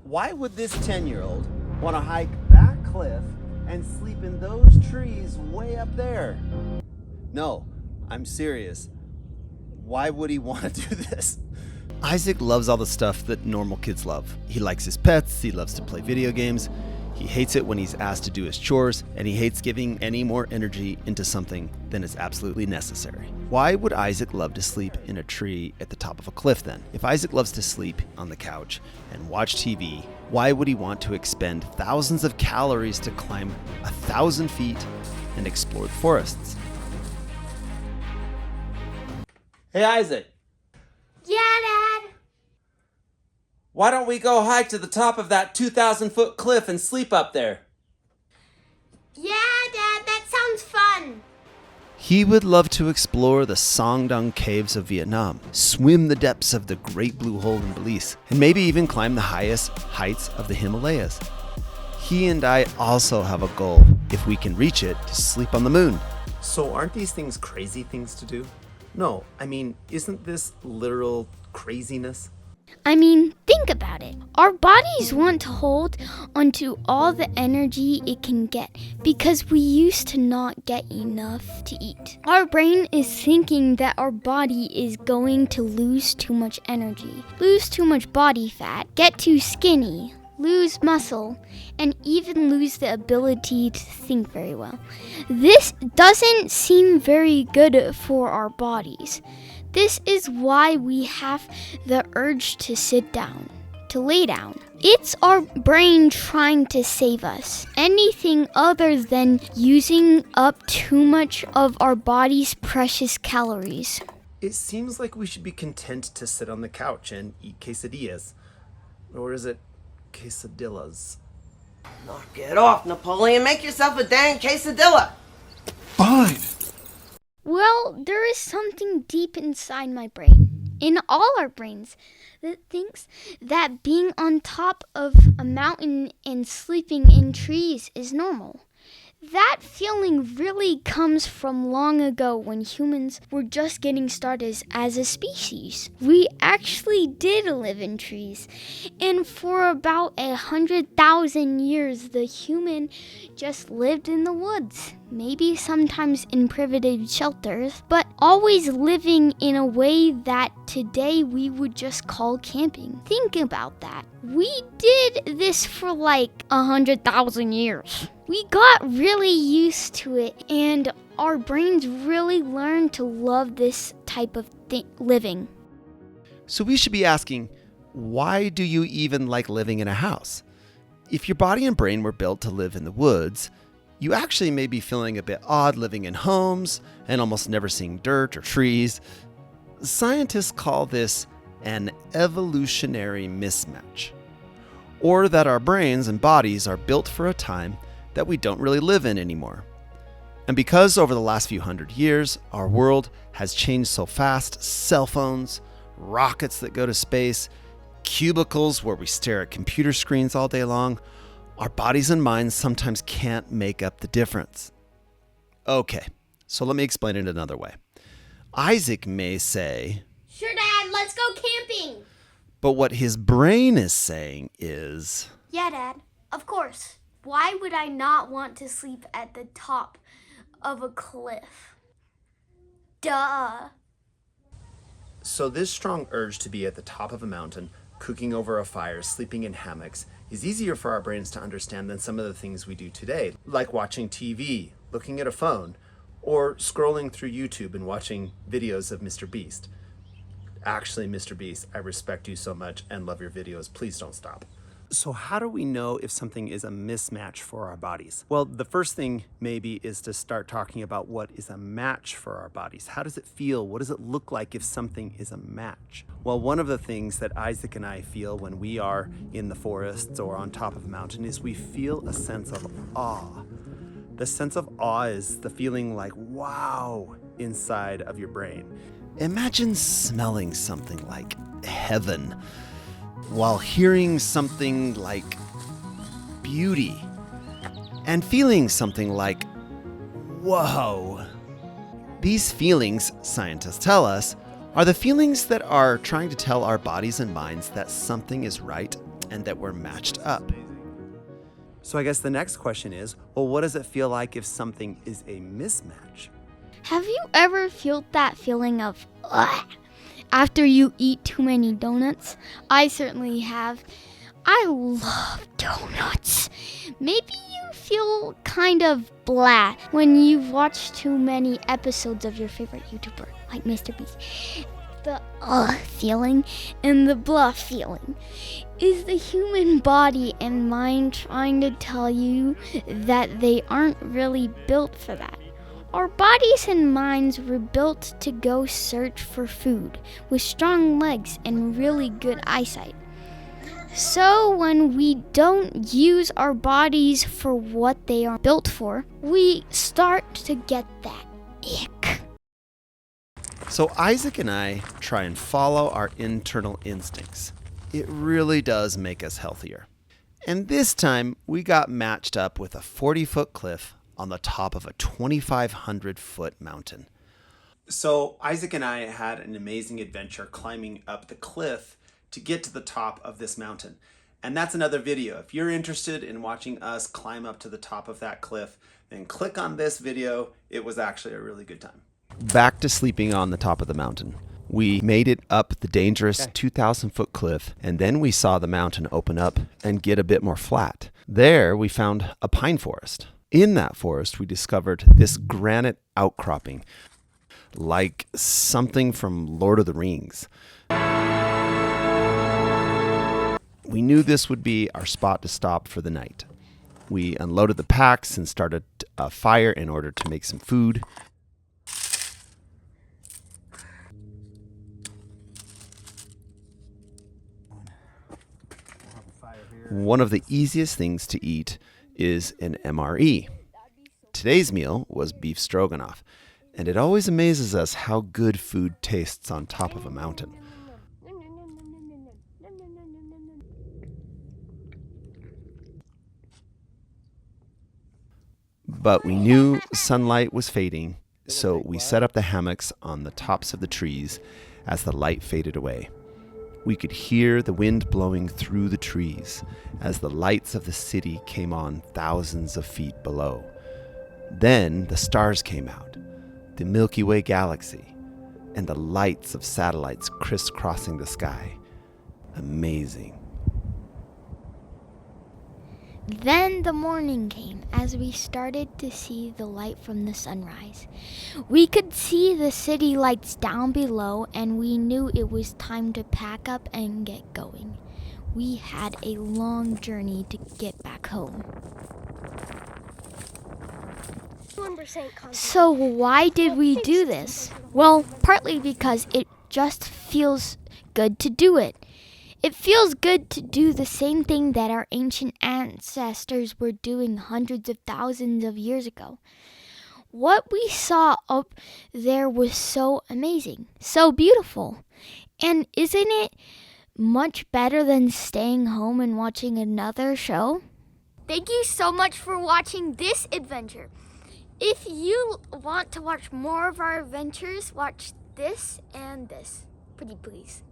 Why would this 10-year-old want to hike that cliff and sleep in those trees way up there? No, I'm serious. Why would he want to do this? Isaac loves all the stuff that normal kids love. He likes his pets, he loves to play video games, he hates it when he's asked to do his chores, and he hates giving any more energy into something than is absolutely necessary. Why would Isaac love to sleep in a tree at the top of a cliff then? If Isaac loves to sleep on the couch and watch TV, why would he want to expend thousands of calories to climb 1,000 feet and explore the forests? Hey Isaac! Yeah, Dad? Why don't we go hike to the top of that 2,000-foot cliff and sleep up there? Yeah, Dad, that sounds fun. He would love to explore the Songdong caves of Vietnam, swim the depths of the Great Blue Hole in Belize, and maybe even climb the highest heights of the Himalayas. He and I also have a goal, if we can reach it, to sleep on the moon. So aren't these things crazy things to do? No, I mean, isn't this literal craziness? I mean, think about it. Our bodies want to hold onto all the energy it can get because we used to not get enough to eat. Our brain is thinking that our body is going to lose too much energy, lose too much body fat, get too skinny, lose muscle, and even lose the ability to think very well. This doesn't seem very good for our bodies. This is why we have the urge to sit down, to lay down. It's our brain trying to save us. Anything other than using up too much of our body's precious calories. It seems like we should be content to sit on the couch and eat quesadillas. Or is it quesadillas? Knock it off, Napoleon. Make yourself a dang quesadilla. Fine. Well, there is something deep inside my brain, in all our brains, that thinks that being on top of a mountain and sleeping in trees is normal. That feeling really comes from long ago when humans were just getting started as a species. We actually did live in trees, and for about 100,000 years, the human just lived in the woods. Maybe sometimes in privileged shelters, but always living in a way that today we would just call camping. Think about that. We did this for like 100,000 years. We got really used to it, and our brains really learned to love this type of living. So we should be asking, why do you even like living in a house? If your body and brain were built to live in the woods, you actually may be feeling a bit odd living in homes and almost never seeing dirt or trees. Scientists call this an evolutionary mismatch, or that our brains and bodies are built for a time that we don't really live in anymore. And because over the last few hundred years, our world has changed so fast, cell phones, rockets that go to space, cubicles where we stare at computer screens all day long, our bodies and minds sometimes can't make up the difference. Okay, so let me explain it another way. Isaac may say, "Sure, Dad, let's go camping." But what his brain is saying is, "Yeah, Dad, of course. Why would I not want to sleep at the top of a cliff? Duh." So this strong urge to be at the top of a mountain, cooking over a fire, sleeping in hammocks, is easier for our brains to understand than some of the things we do today, like watching TV, looking at a phone, or scrolling through YouTube and watching videos of Mr. Beast. Actually, Mr. Beast, I respect you so much and love your videos. Please don't stop. So how do we know if something is a mismatch for our bodies? Well, the first thing maybe is to start talking about what is a match for our bodies. How does it feel? What does it look like if something is a match? Well, one of the things that Isaac and I feel when we are in the forests or on top of a mountain is we feel a sense of awe. The sense of awe is the feeling like, wow, inside of your brain. Imagine smelling something like heaven, while hearing something like beauty, and feeling something like, whoa. These feelings, scientists tell us, are the feelings that are trying to tell our bodies and minds that something is right and that we're matched up. So I guess the next question is, well, what does it feel like if something is a mismatch? Have you ever felt that feeling of ugh after you eat too many donuts? I certainly have. I love donuts. Maybe you feel kind of blah when you've watched too many episodes of your favorite YouTuber, like Mr. Beast. The feeling and the blah feeling is the human body and mind trying to tell you that they aren't really built for that. Our bodies and minds were built to go search for food with strong legs and really good eyesight. So when we don't use our bodies for what they are built for, we start to get that ick. So Isaac and I try and follow our internal instincts. It really does make us healthier. And this time we got matched up with a 40-foot cliff on the top of a 2,500-foot mountain. So Isaac and I had an amazing adventure climbing up the cliff to get to the top of this mountain. And that's another video. If you're interested in watching us climb up to the top of that cliff, then click on this video. It was actually a really good time. Back to sleeping on the top of the mountain. We made it up the dangerous 2,000-foot cliff, and then we saw the mountain open up and get a bit more flat. There we found a pine forest. In that forest, we discovered this granite outcropping, like something from Lord of the Rings. We knew this would be our spot to stop for the night. We unloaded the packs and started a fire in order to make some food. One of the easiest things to eat is an MRE. Today's meal was beef stroganoff, and it always amazes us how good food tastes on top of a mountain. But we knew sunlight was fading, so we set up the hammocks on the tops of the trees as the light faded away. We could hear the wind blowing through the trees as the lights of the city came on thousands of feet below. Then the stars came out, the Milky Way galaxy, and the lights of satellites crisscrossing the sky. Amazing. Then the morning came as we started to see the light from the sunrise. We could see the city lights down below, and we knew it was time to pack up and get going. We had a long journey to get back home. So why did we do this? Well, partly because it just feels good to do it. It feels good to do the same thing that our ancient ancestors were doing hundreds of thousands of years ago. What we saw up there was so amazing, so beautiful. And isn't it much better than staying home and watching another show? Thank you so much for watching this adventure. If you want to watch more of our adventures, watch this and this. Pretty please.